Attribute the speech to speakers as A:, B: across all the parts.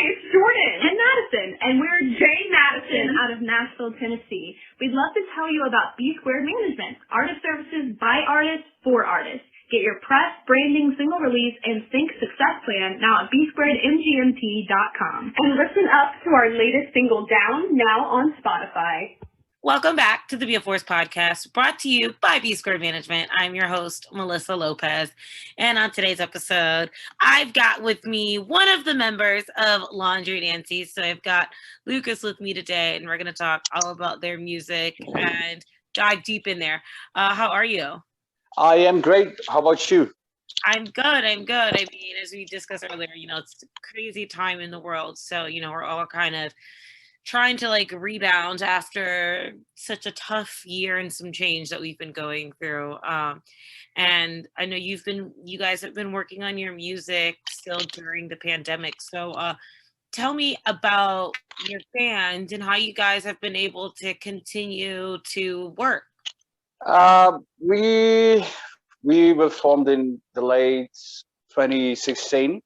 A: it's Jordan.
B: And Madison. And we're
A: Jay Madison
B: out of Nashville, Tennessee. We'd love to tell you about B-Squared Management, artist services by artists for artists. Get your press, branding, single release, and sync success plan now at BsquaredMGMT.com.
A: And listen up to our latest single, Down, now on Spotify.
C: Welcome back to the Be a Force podcast, brought to you by B-Squared Management. I'm your host, Melissa Lopez. And on today's episode, I've got with me one of the members of Laundry Nancy's. So I've got Lucas with me today, and we're going to talk all about their music and dive deep in there. How are you?
D: I am great. How about you?
C: I'm good. I mean, as we discussed earlier, it's a crazy time in the world. So, we're all kind of trying to rebound after such a tough year and some change that we've been going through. And I know you guys have been working on your music still during the pandemic. So tell me about your band and how you guys have been able to continue to work.
D: We were formed in the late 2016.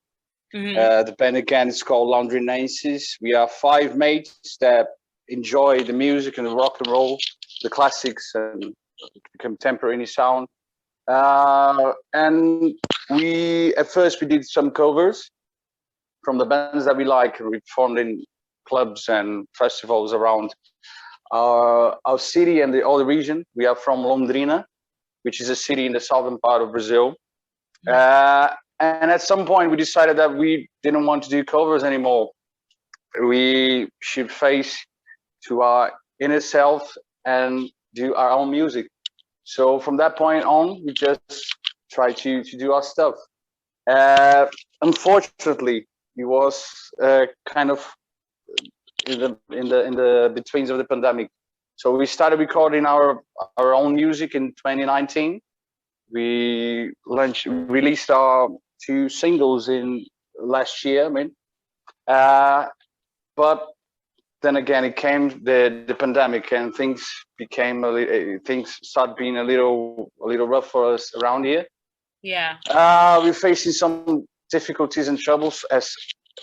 D: Mm-hmm. The band again is called Laundry Nancy's. We are 5 mates that enjoy the music and the rock and roll, the classics and contemporary sound. And at first we did some covers from the bands that we like. We formed in clubs and festivals around our city and all the region. We are from Londrina, which is a city in the southern part of Brazil. Mm-hmm. And at some point, we decided that we didn't want to do covers anymore. We should face to our inner self and do our own music. So from that point on, we just try to do our stuff. Unfortunately, it was kind of in the betweens of the pandemic. So we started recording our own music in 2019. We released our 2 singles in last year, but then again it came the pandemic and things started being a little rough for us around here.
C: Yeah.
D: We're facing some difficulties and troubles as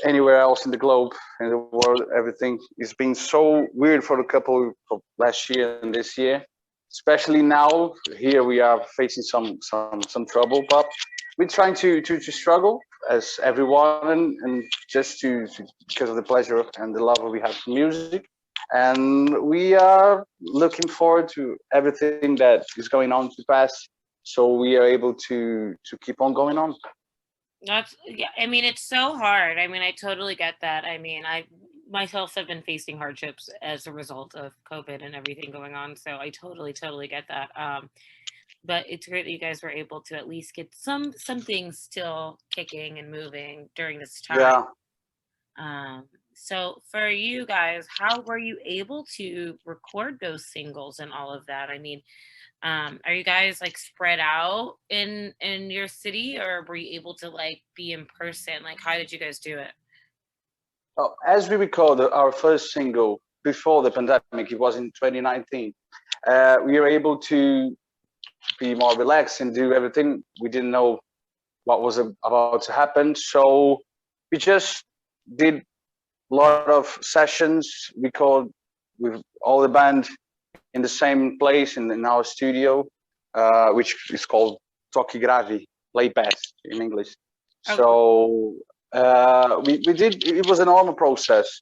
D: anywhere else in the globe, in the world. Everything is being so weird for the couple of last year and this year. Especially now, here we are facing some trouble, but we're trying to struggle as everyone, and just because of the pleasure and the love we have for music, and we are looking forward to everything that is going on to pass, so we are able to keep on going on.
C: It's so hard. I totally get that. I myself have been facing hardships as a result of COVID and everything going on. So I totally get that. But it's great that you guys were able to at least get some things still kicking and moving during this time. Yeah. So for you guys, how were you able to record those singles and all of that? Are you guys spread out in your city, or were you able to be in person? How did you guys do it?
D: Oh, as we recorded our first single before the pandemic, it was in 2019. We were able to be more relaxed and do everything. We didn't know what was about to happen, so we just did a lot of sessions, record with all the band in the same place in our studio, which is called Toque Grave, play bass in English. Okay. So we did. It was a normal process,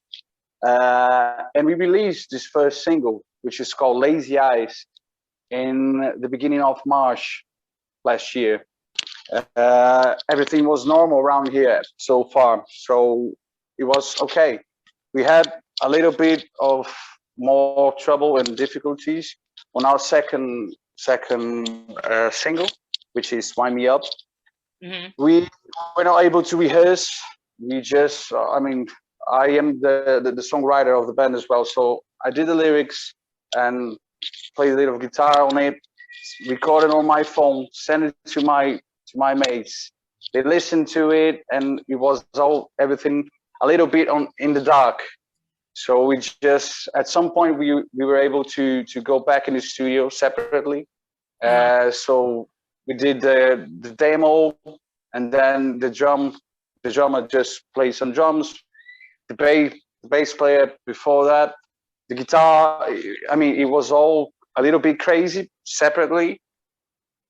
D: and we released this first single, which is called Lazy Eyes, in the beginning of March last year. Everything was normal around here so far, so it was okay. We had a little bit of more trouble and difficulties on our second single, which is Wind Me Up. Mm-hmm. We were not able to rehearse. We just, I am the songwriter of the band as well, so I did the lyrics and played a little guitar on it, recorded on my phone, sent it to my mates. They listened to it, and it was everything a little bit in the dark. So we just, at some point, we were able to go back in the studio separately. So we did the demo, and then the drummer just played some drums. the bass player before that, the guitar. I mean, it was all a little bit crazy separately,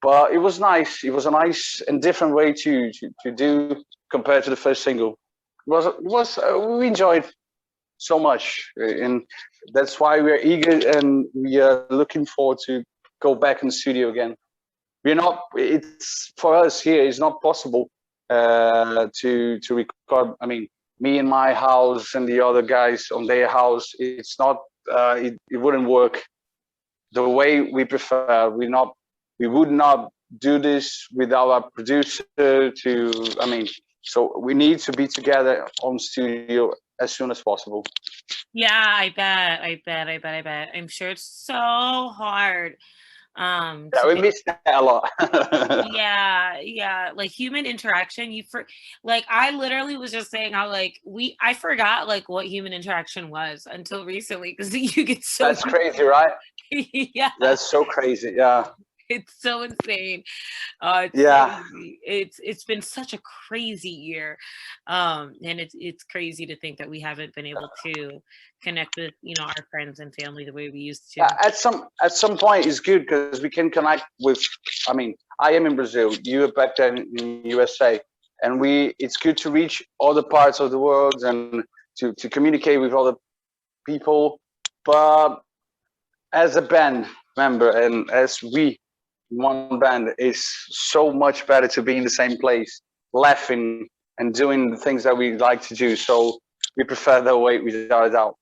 D: but it was nice. It was a nice and different way to do compared to the first single. We enjoyed so much, and that's why we're eager and we are looking forward to go back in the studio again. We're not. It's for us here. It's not possible to record. I mean, me in my house and the other guys on their house. It's not. It wouldn't work the way we prefer. We would not do this without our producer I mean, so we need to be together on studio as soon as possible.
C: Yeah, I bet. I'm sure it's so hard.
D: Yeah, we miss that a lot.
C: Yeah. Like human interaction, like I literally was just saying how like I forgot like what human interaction was until recently because you get so
D: That's crazy, right?
C: Yeah.
D: That's so crazy. Yeah.
C: It's so insane. It's been such a crazy year, and it's crazy to think that we haven't been able to connect with our friends and family the way we used to.
D: At some point, it's good because we can connect with. I mean, I am in Brazil. You are back then in USA, and it's good to reach other parts of the world and to communicate with other people. But as a band member and as one band, is so much better to be in the same place, laughing and doing the things that we like to do. So we prefer that way without a doubt.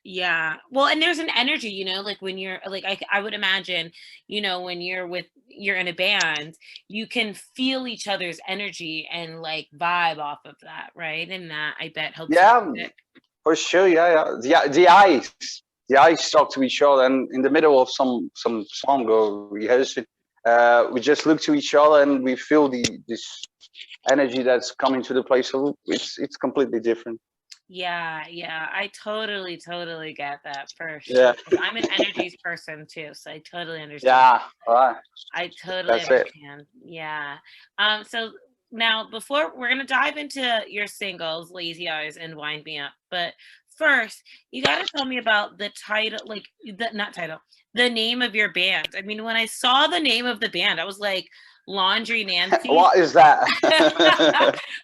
C: Yeah. Well, and there's an energy, like when you're like, I would imagine, when you're in a band, you can feel each other's energy and like vibe off of that. Right. And that I bet helps.
D: Yeah, for sure. Yeah. The eyes talk to each other, and in the middle of some song or rehearsal, we just look to each other and we feel this energy that's coming to the place. So it's completely different.
C: Yeah, I totally get that for sure.
D: Yeah.
C: I'm an energies person too, so I totally understand.
D: Yeah, all right.
C: I totally understand. Yeah. So now before we're gonna dive into your singles, Lazy Eyes and Wind Me Up, but first you gotta tell me about the title, like the name of your band. I mean, when I saw the name of the band, I was like, Laundry Nancy.
D: What is that?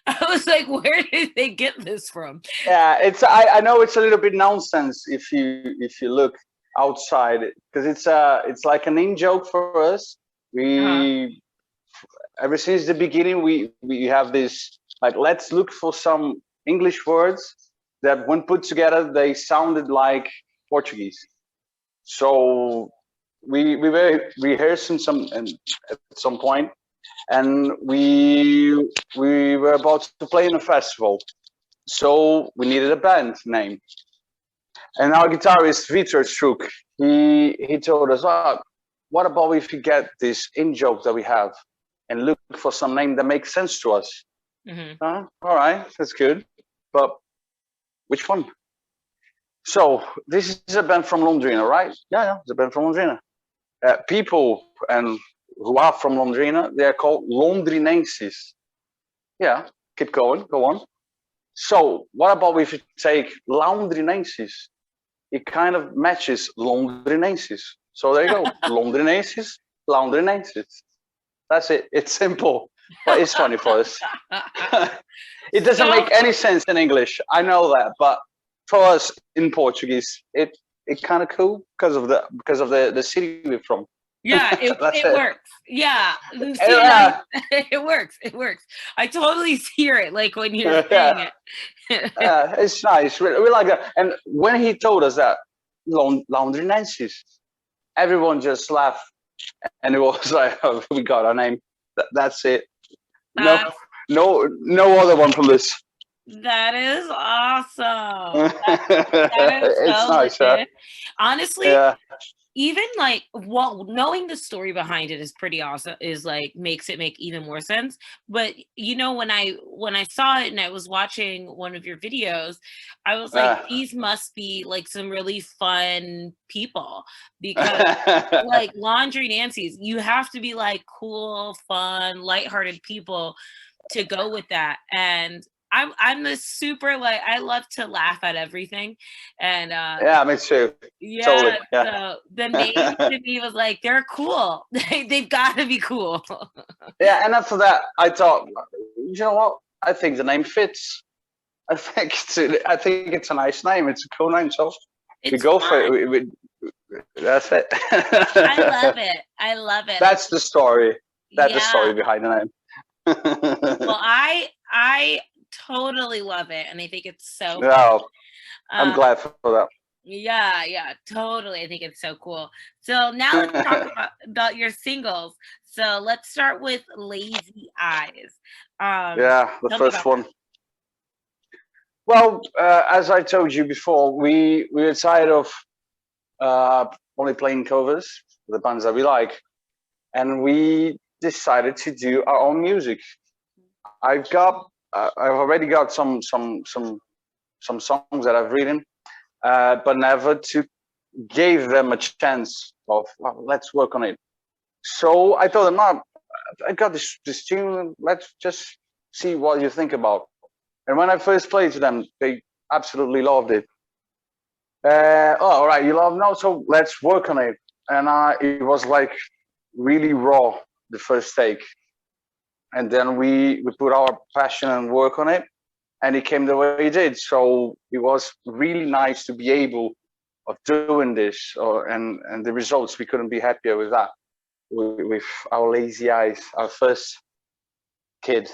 C: I was like, where did they get this from?
D: Yeah, I know it's a little bit nonsense if you look outside, because it's like an in joke for us. We ever since the beginning we have this, like, let's look for some English words that when put together they sounded like Portuguese. So we were rehearsing at some point, and we were about to play in a festival, so we needed a band name. And our guitarist Vitor Struk, he told us, what about if we get this in joke that we have and look for some name that makes sense to us? All right, that's good, but which one? So this is a band from Londrina, right? Yeah, it's a band from Londrina. People who are from Londrina, they are called Londrinenses. Yeah, keep going, go on. So what about if you take Londrinenses? It kind of matches Londrinenses. So there you go, Londrinenses, Londrinenses. That's it. It's simple, but it's funny for us. It doesn't make any sense in English, I know that, but for us in Portuguese, it kind of cool because of the city we're from.
C: Yeah, it works. Yeah, it works. I totally hear it, like when you're saying it.
D: It's nice. We like that. And when he told us that Londrinenses, everyone just laughed, and it was like, oh, we got our name. That's it. No other one from this.
C: That is awesome. That is
D: it's
C: so
D: nice,
C: legit. Honestly,
D: yeah.
C: Even like knowing the story behind it is pretty awesome, is like makes it make even more sense. But when I saw it and I was watching one of your videos, I was like, these must be like some really fun people, because like Laundry Nancy's, you have to be like cool, fun, lighthearted people to go with that. And I'm the super like I love to laugh at everything, and
D: yeah, me too.
C: yeah.
D: Totally. Yeah.
C: So the name to me was like they're cool. They've got to be cool.
D: Yeah, and after that, I thought, you know what? I think the name fits. I think it's a nice name. It's a cool name, so we go for it. That's it.
C: I love it. I love it.
D: That's the story. That's the story behind the name.
C: Well, I totally love it, and I think it's so.
D: No, I'm glad for that.
C: Yeah, totally. I think it's so cool. So now let's talk about your singles. So let's start with Lazy Eyes.
D: Yeah, the first one. Well, as I told you before, we were tired of only playing covers, the bands that we like, and we decided to do our own music. I've already got some songs that I've written, but never gave them a chance of, well, let's work on it. So I told them, no, I got this tune, let's just see what you think about. And when I first played to them, they absolutely loved it. Oh, all right, you love no, so let's work on it. And it was like really raw the first take, and then we put our passion and work on it, and it came the way it did. So it was really nice to be able of doing this, and the results, we couldn't be happier with that, with our Lazy Eyes, our first kid,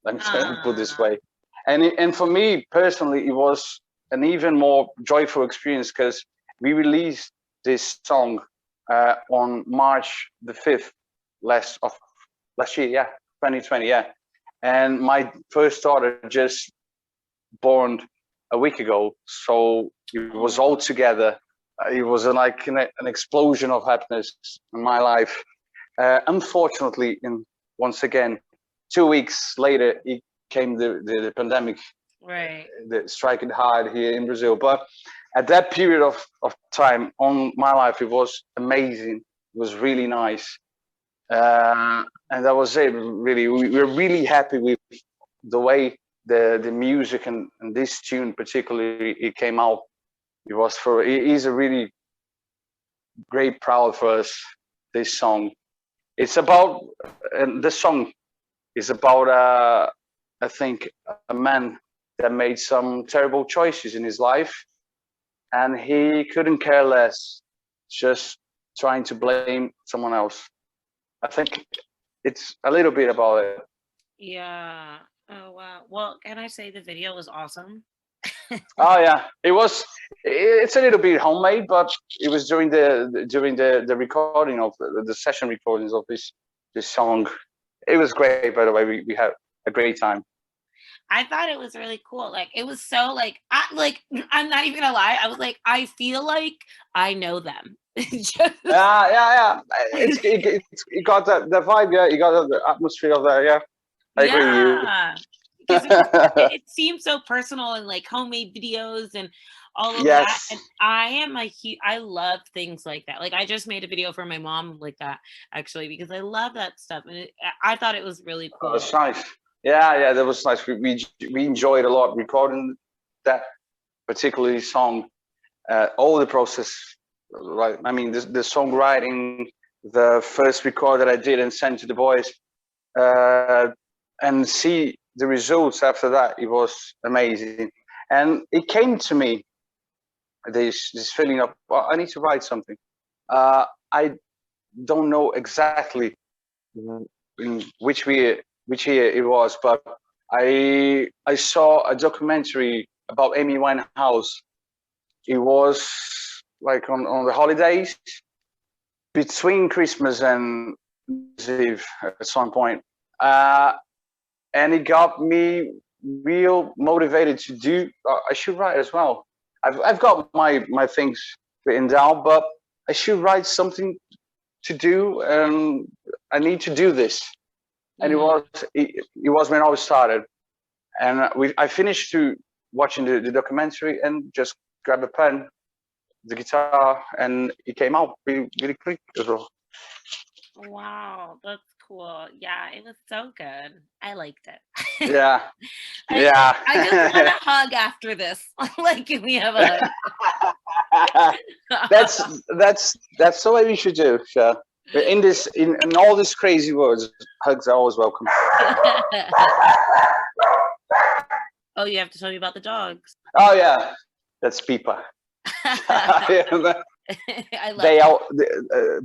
D: let me put this way. And for me personally, it was an even more joyful experience because we released this song on March the 5th last year, yeah, 2020, yeah. And my first daughter just born a week ago, so it was all together. It was like an explosion of happiness in my life. Unfortunately, once again, 2 weeks later, it came the pandemic,
C: right?
D: Striking hard here in Brazil. But at that period of time on my life, it was amazing. It was really nice, and that was it. Really, we were really happy with the way the music and this tune particularly it came out. It is a really great proud for us. This song, it's about, and this song is about I think a man that made some terrible choices in his life, and he couldn't care less, just trying to blame someone else. I think it's a little bit about it.
C: Yeah. Oh wow. Well, can I say the video was awesome?
D: Oh yeah, it's a little bit homemade, but it was during the recording of the session recordings of this song. It was great, by the way. We had a great time.
C: I thought it was really cool. Like it was so like I'm not even gonna lie. I was like, I feel like I know them.
D: Yeah. It got the vibe. Yeah, you got the atmosphere of that. Yeah, I agree with you.
C: Because it seems so personal and like homemade videos and all of that. And I love things like that. Like I just made a video for my mom like that actually because I love that stuff, and I thought it was really cool.
D: Oh, it's nice. Yeah, that was nice. We enjoyed a lot recording that particular song. All the process, right? I mean, the songwriting, the first record that I did and sent to the boys, and see the results after that. It was amazing, and it came to me this feeling of, well, I need to write something. I don't know exactly in which year it was, but I saw a documentary about Amy Winehouse. It was like on the holidays between Christmas and New Year's Eve at some point, and it got me real motivated to do. I should write as well. I've got my things written down, but I should write something to do, and I need to do this. And it was when I started, and I finished watching the documentary and just grabbed a pen, the guitar, and it came out really, really quick as well.
C: Wow, that's cool. Yeah, it was so good. I liked it.
D: Yeah,
C: I
D: yeah.
C: I just want a hug after this. Like, give me a hug.
D: That's the way we should do, sure. In this, in all these crazy words, hugs are always welcome.
C: Oh, you have to tell me about the dogs.
D: Oh yeah, that's Pipa.
C: I love
D: They are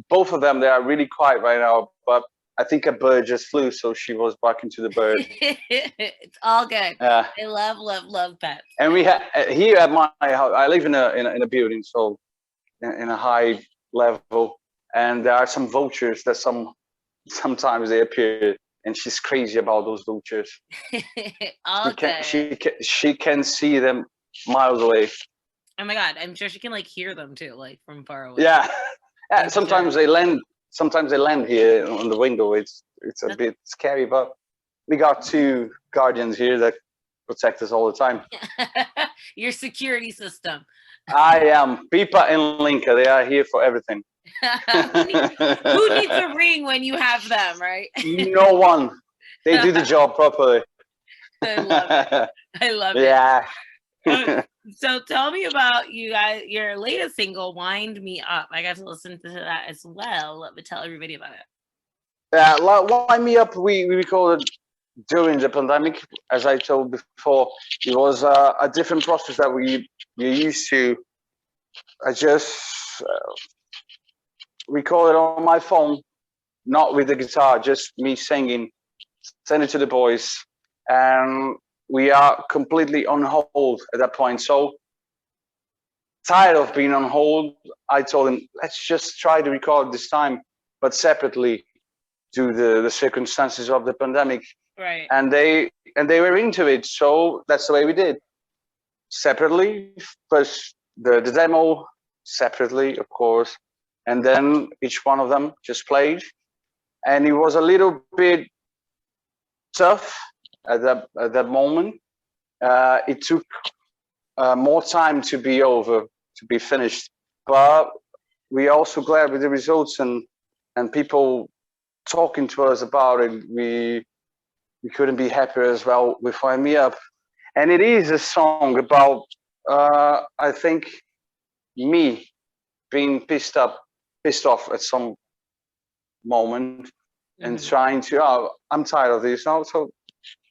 D: both of them. They are really quiet right now, but I think a bird just flew, so she was barking to the bird.
C: It's all good.
D: Uh,
C: I love pets.
D: and we have here at my house. I live in a building, so in a high level, and there are some vultures that sometimes they appear, and she's crazy about those vultures.
C: All good.
D: She can see them miles away.
C: Oh my god, I'm sure she can like hear them too, like from far away.
D: Yeah, yeah. Sometimes they land. Sometimes they land here on the window. It's a bit scary, but we got 2 guardians here that protect us all the time.
C: Your security system.
D: I am Pipa and Linka. They are here for everything.
C: Who needs a ring when you have them, right?
D: No one. They do the job properly.
C: I love it. I love
D: Yeah.
C: it. So tell me about you guys, your latest single, Wind Me Up. I got to listen to that as well, but tell everybody about it.
D: Yeah, Wind Me Up, we recorded during the pandemic. As I told before, it was a different process that we're used to. I just recorded on my phone, not with the guitar, just me singing, send it to the boys, and we are completely on hold at that point. So tired of being on hold, I told him, let's just try to record this time, but separately due to the circumstances of the pandemic.
C: Right.
D: And they were into it. So that's the way we did. Separately, first the demo, separately, of course. And then each one of them just played. And it was a little bit tough at that moment. It took more time to be over, to be finished. But we're also glad with the results and people talking to us about it. We couldn't be happier as well with Wind Me Up. And it is a song about, I think, me being pissed off at some moment and trying to, I'm tired of this now. So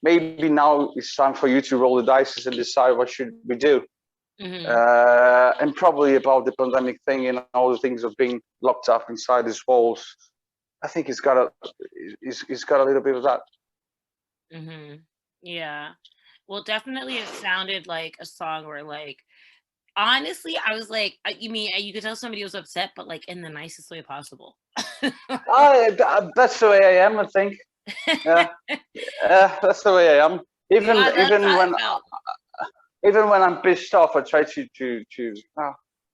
D: maybe now it's time for you to roll the dice and decide what should we do. And probably about the pandemic thing and all the things of being locked up inside these walls. I think it's got a little bit of that.
C: Yeah. Well, definitely it sounded like a song where, like, honestly, I was like, you mean you could tell somebody was upset, but like in the nicest way possible.
D: That's the way I am, I think. Yeah, that's the way I am. Even when I'm pissed off, I try to you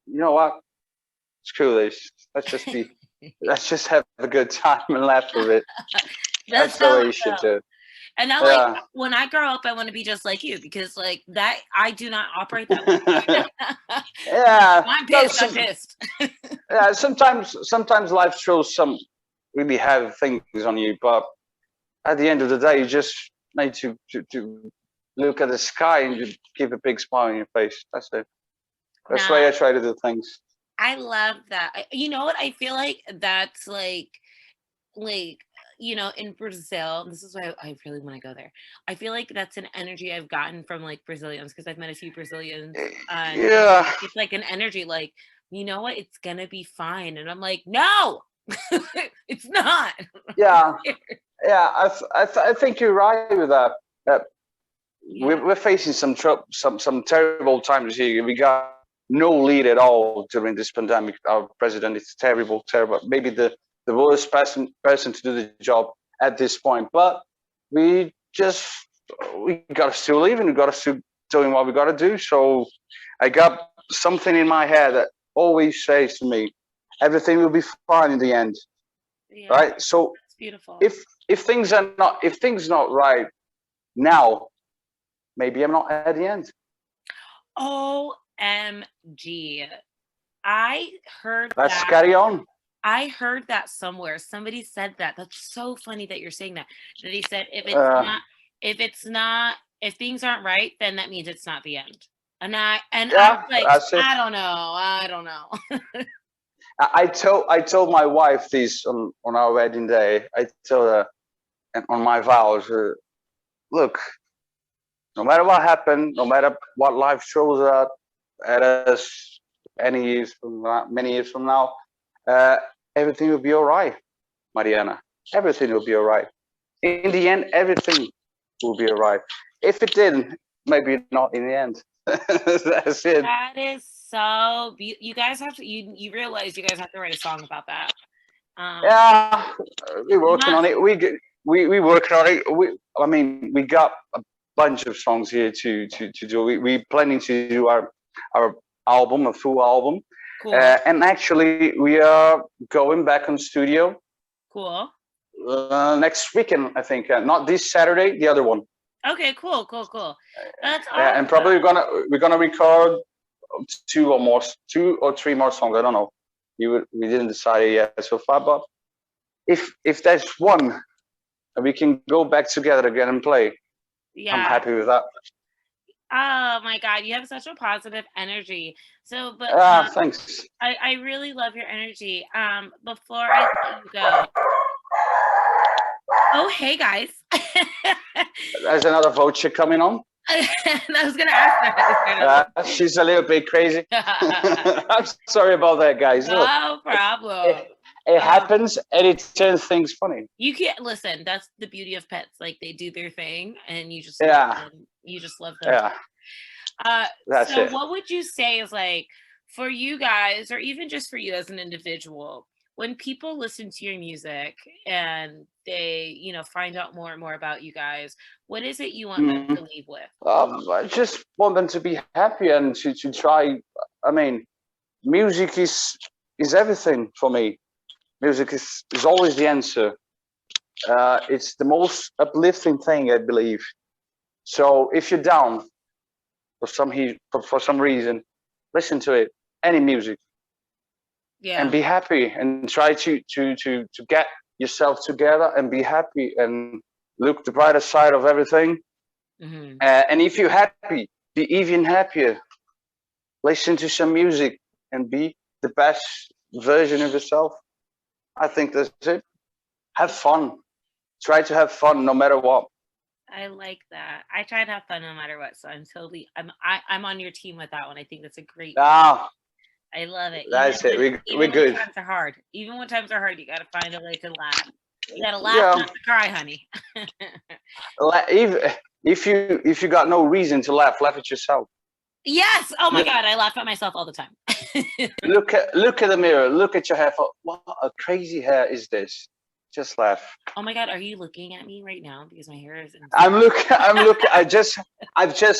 D: know what? Screw this. Let's just have a good time and laugh with it. That's the way you should do.
C: And I like when I grow up, I want to be just like you because like that I do not operate that way.
D: Yeah,
C: I'm pissed. I'm pissed.
D: Yeah, sometimes life throws some really heavy things on you, but at the end of the day, you just need to look at the sky and you keep a big smile on your face. That's it. That's the way I try to do things.
C: I love that. You know what? I feel like that's like you know, in Brazil, this is why I really want to go there. I feel like that's an energy I've gotten from like Brazilians because I've met a few Brazilians.
D: Yeah,
C: it's like an energy like, you know what, it's gonna be fine, and I'm like, no, it's not.
D: Yeah, yeah. I think you're right with that. We're facing some terrible times here. We got no lead at all during this pandemic. Our president is terrible. Maybe the worst person to do the job at this point. But we got to still live and we got to still doing what we got to do. So I got something in my head that always says to me, everything will be fine in the end. Yeah, right? So
C: that's beautiful.
D: If things not right now, maybe I'm not at the end.
C: OMG. I heard
D: Let's carry on.
C: I heard that somewhere. Somebody said that. That's so funny that you're saying that. That he said if things aren't right, then that means it's not the end. And I was like,
D: that's it.
C: I don't know.
D: I told my wife this on our wedding day. I told her, and on my vows, look, no matter what happened, no matter what life throws at us, many years from now, everything will be all right, Mariana. Everything will be all right. In the end, everything will be all right. If it didn't, maybe not in the end. That's it.
C: That is so beautiful. You guys have to. You realize you guys have to write a song about that.
D: Yeah, we're working on it. We working on it. I mean, we got a bunch of songs here to do. We planning to do our album, a full album.
C: Cool.
D: And actually, we are going back on studio.
C: Cool.
D: Next weekend, I think. Not this Saturday, the other one.
C: Okay, cool. That's awesome.
D: And probably we're gonna record 2 or 3 more songs. I don't know. We didn't decide yet so far, but if there's one, we can go back together again and play.
C: Yeah.
D: I'm happy with that.
C: Oh my God, you have such a positive energy. So, but
D: thanks.
C: I really love your energy. Before I let you go. Oh, hey guys.
D: There's another voucher coming on.
C: I was gonna ask that.
D: She's a little bit crazy. I'm sorry about that, guys.
C: No problem.
D: It happens, and it turns things funny.
C: You can't listen. That's the beauty of pets. Like they do their thing, and you just you just love them.
D: Yeah. That's
C: so
D: it.
C: what would you say is like for you guys, or even just for you as an individual, when people listen to your music and they, find out more and more about you guys, what is it you want them to leave with?
D: I just want them to be happy and to try. I mean, music is everything for me. Music is always the answer. It's the most uplifting thing, I believe. So if you're down for some reason, listen to it. Any music. Yeah. And be happy and try to get yourself together and be happy and look the brighter side of everything. Mm-hmm. And if you're happy, be even happier. Listen to some music and be the best version of yourself. I think that's it. Have fun. Try to have fun no matter what.
C: I like that. I try to have fun no matter what. So I'm on your team with that one. I think that's a great. I love it.
D: That's it. We're good.
C: When times are hard. Even when times are hard, you got to find a way to laugh. You got to laugh, not to cry, honey.
D: If you got no reason to laugh at yourself.
C: Yes. Oh my God, I laugh at myself all the time.
D: Look at the mirror. Look at your hair. What a crazy hair is this? Just laugh.
C: Oh my God, are you looking at me right now because my hair is insane?
D: I'm looking. I've just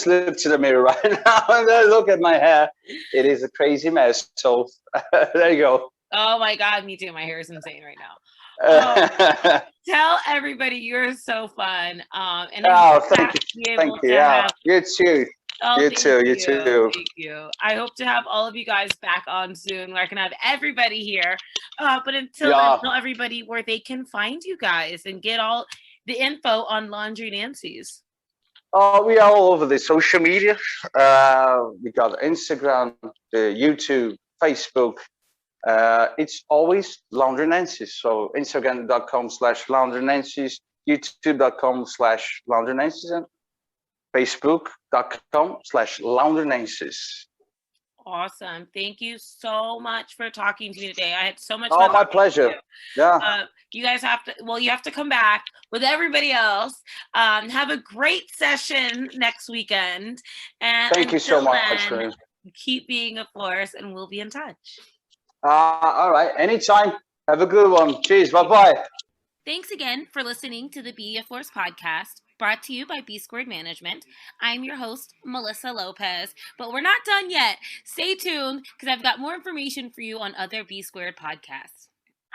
D: looked to the mirror right now and I look at my hair. It is a crazy mess. So there you go.
C: Oh my God, me too. My hair is insane right now. Tell everybody you're so fun. And
D: thank you. Yeah, you too.
C: Oh,
D: you too.
C: Thank you. I hope to have all of you guys back on soon where I can have everybody here. But until then, tell everybody where they can find you guys and get all the info on Laundry Nancy's.
D: We are all over the social media. We got Instagram, the YouTube, Facebook. It's always Laundry Nancy's. So Instagram.com/Laundry Nancy's, YouTube.com/Laundry Nancy's, and Facebook.com/Laundry Nancy's.
C: Awesome. Thank you so much for talking to me today. I had so much fun.
D: Oh, my pleasure. Yeah.
C: You guys have to come back with everybody else. Have a great session next weekend. And
D: thank you so much.
C: Keep being a force and we'll be in touch.
D: All right. Anytime. Have a good one. Cheers. Bye-bye.
C: Thanks again for listening to the Be a Force podcast, brought to you by B-Squared Management. I'm your host, Melissa Lopez, but we're not done yet. Stay tuned because I've got more information for you on other B-Squared podcasts.